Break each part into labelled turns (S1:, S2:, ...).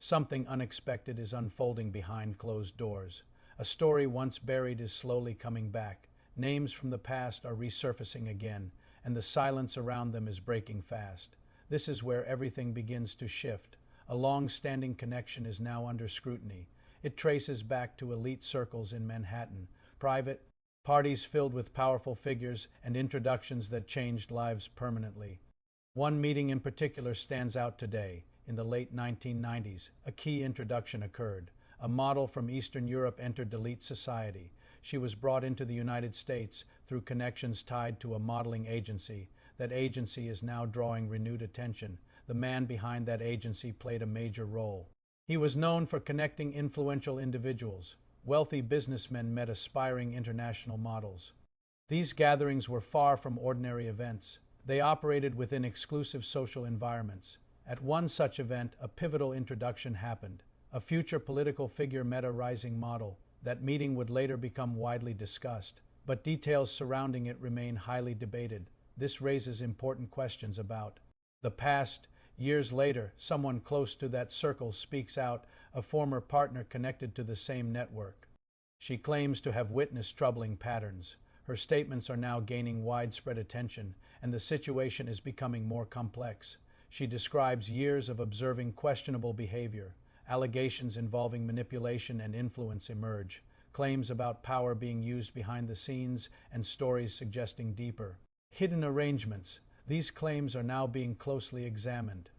S1: Something unexpected is unfolding behind closed doors. A story once buried is slowly coming back. Names from the past are resurfacing again, and the silence around them is breaking fast. This is where everything begins to shift. A long-standing connection is now under scrutiny. It traces back to elite circles in Manhattan, private parties filled with powerful figures, and introductions that changed lives permanently. One meeting in particular stands out today. In the late 1990s, a key introduction occurred. A model from Eastern Europe entered elite society. She was brought into the United States through connections tied to a modeling agency. That agency is now drawing renewed attention. The man behind that agency played a major role. He was known for connecting influential individuals. Wealthy businessmen met aspiring international models. These gatherings were far from ordinary events. They operated within exclusive social environments. At one such event, a pivotal introduction happened. A future political figure met a rising model. That meeting would later become widely discussed, but details surrounding it remain highly debated. This raises important questions about the past. Years later, someone close to that circle speaks out, a former partner connected to the same network. She claims to have witnessed troubling patterns. Her statements are now gaining widespread attention, and the situation is becoming more complex. She describes years of observing questionable behavior. Allegations involving manipulation and influence emerge. Claims about power being used behind the scenes, and stories suggesting deeper, hidden arrangements. These claims are now being closely examined.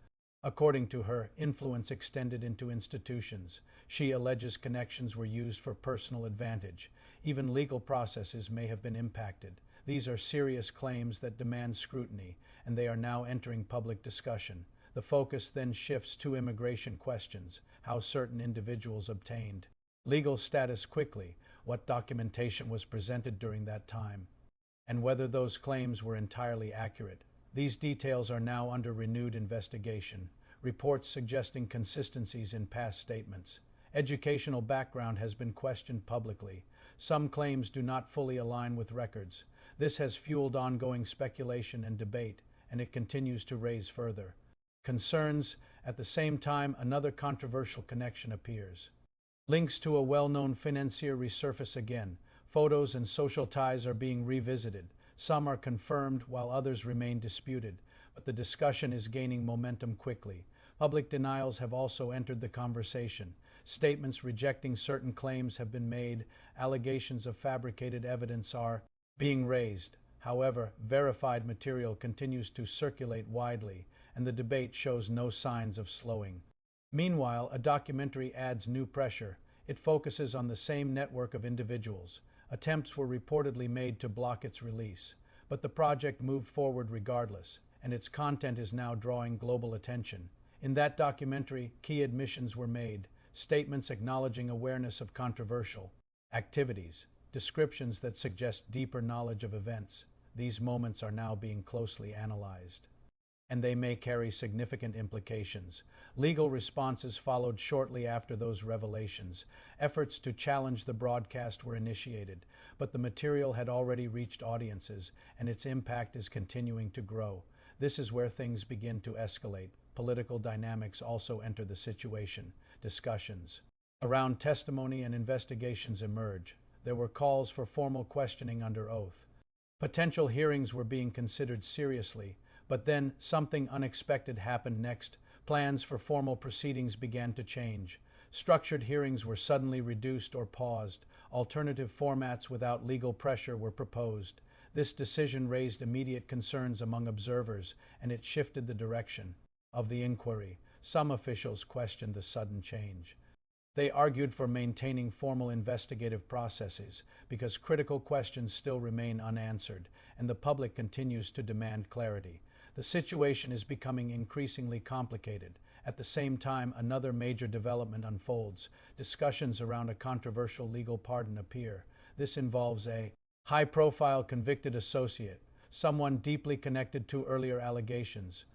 S1: According to her, influence extended into institutions. She alleges connections were used for personal advantage. Even legal processes may have been impacted. These are serious claims that demand scrutiny, and they are now entering public discussion. The focus then shifts to immigration questions, how certain individuals obtained legal status quickly, what documentation was presented during that time, and whether those claims were entirely accurate. These details are now under renewed investigation. Reports suggesting consistencies in past statements. Educational background has been questioned publicly. Some claims do not fully align with records. This has fueled ongoing speculation and debate, and it continues to raise further concerns. At the same time, another controversial connection appears. Links to a well-known financier resurface again. Photos and social ties are being revisited. Some are confirmed while others remain disputed, but the discussion is gaining momentum quickly. Public denials have also entered the conversation. Statements rejecting certain claims have been made. Allegations of fabricated evidence are being raised. However, verified material continues to circulate widely, and the debate shows no signs of slowing. Meanwhile, a documentary adds new pressure. It focuses on the same network of individuals. Attempts were reportedly made to block its release, but the project moved forward regardless, and its content is now drawing global attention. In that documentary, key admissions were made, statements acknowledging awareness of controversial activities, descriptions that suggest deeper knowledge of events. These moments are now being closely analyzed, and they may carry significant implications. Legal responses followed shortly after those revelations. Efforts to challenge the broadcast were initiated, but the material had already reached audiences, and its impact is continuing to grow. This is where things begin to escalate. Political dynamics also enter the situation. Discussions around testimony and investigations emerge. There were calls for formal questioning under oath. Potential hearings were being considered seriously, but then something unexpected happened next. Plans for formal proceedings began to change. Structured hearings were suddenly reduced or paused. Alternative formats without legal pressure were proposed. This decision raised immediate concerns among observers, and it shifted the direction of the inquiry. Some officials questioned the sudden change. They argued for maintaining formal investigative processes because critical questions still remain unanswered, and the public continues to demand clarity. The situation is becoming increasingly complicated. At the same time, another major development unfolds. Discussions around a controversial legal pardon appear. This involves a high-profile convicted associate, someone deeply connected to earlier allegations,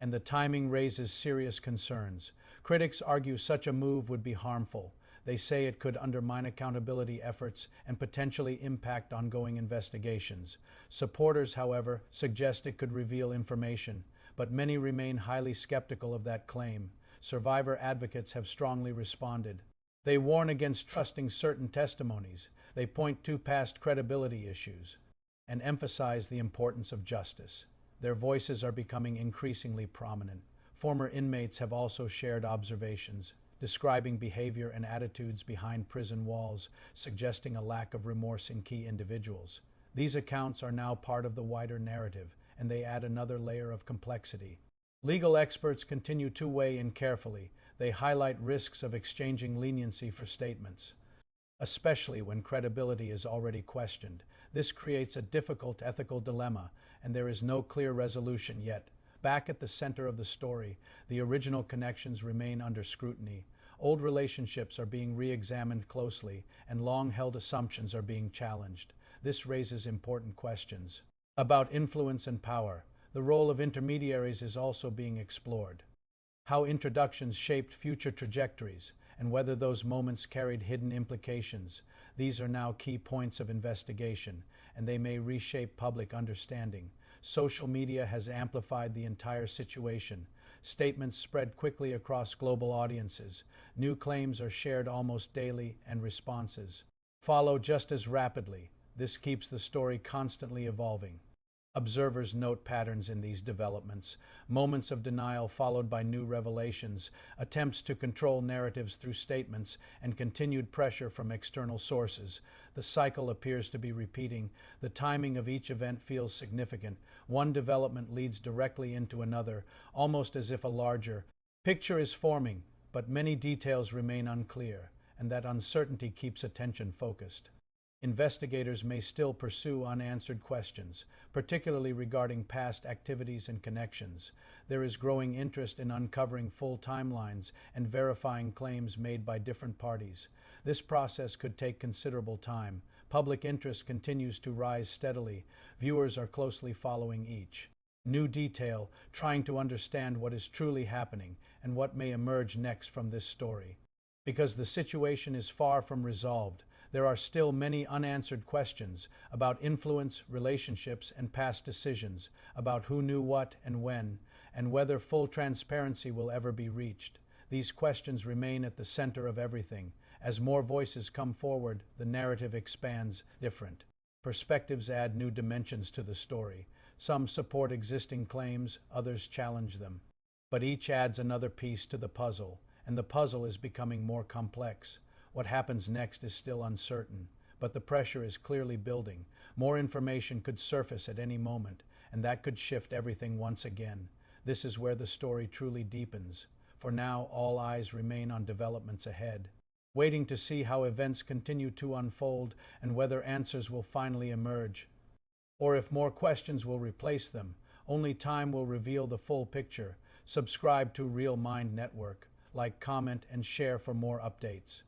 S1: and the timing raises serious concerns. Critics argue such a move would be harmful. They say it could undermine accountability efforts and potentially impact ongoing investigations. Supporters, however, suggest it could reveal information, but many remain highly skeptical of that claim. survivor advocates have strongly responded. They warn against trusting certain testimonies, they point to past credibility issues, and emphasize the importance of justice. Their voices are becoming increasingly prominent. Former inmates have also shared observations, describing behavior and attitudes behind prison walls, suggesting a lack of remorse in key individuals. These accounts are now part of the wider narrative, and they add another layer of complexity. Legal experts continue to weigh in carefully. They highlight risks of exchanging leniency for statements, especially when credibility is already questioned. This creates a difficult ethical dilemma, and there is no clear resolution yet. Back at the center of the story, the original connections remain under scrutiny. Old relationships are being re-examined closely, and long-held assumptions are being challenged. This raises important questions about influence and power. The role of intermediaries is also being explored. How introductions shaped future trajectories, and whether those moments carried hidden implications. These are now key points of investigation, and they may reshape public understanding. Social media has amplified the entire situation. Statements spread quickly across global audiences. New claims are shared almost daily, and responses follow just as rapidly. This keeps the story constantly evolving. Observers note patterns in these developments, moments of denial followed by new revelations, attempts to control narratives through statements, and continued pressure from external sources. The cycle appears to be repeating. The timing of each event feels significant. One development leads directly into another, almost as if a larger picture is forming, but many details remain unclear, and that uncertainty keeps attention focused. Investigators may still pursue unanswered questions, particularly regarding past activities and connections. There is growing interest in uncovering full timelines and verifying claims made by different parties. This process could take considerable time. Public interest continues to rise steadily. Viewers are closely following each new detail, trying to understand what is truly happening and what may emerge next from this story. Because the situation is far from resolved, there are still many unanswered questions about influence, relationships, and past decisions, about who knew what and when, and whether full transparency will ever be reached. These questions remain at the center of everything. As more voices come forward, the narrative expands. Different perspectives add new dimensions to the story. Some support existing claims, others challenge them. But each adds another piece to the puzzle, and the puzzle is becoming more complex. What happens next is still uncertain, but the pressure is clearly building. More information could surface at any moment, and that could shift everything once again. This is where the story truly deepens. For now, all eyes remain on developments ahead, waiting to see how events continue to unfold and whether answers will finally emerge, or if more questions will replace them. Only time will reveal the full picture. Subscribe to Real Mind Network, like, comment, and share for more updates.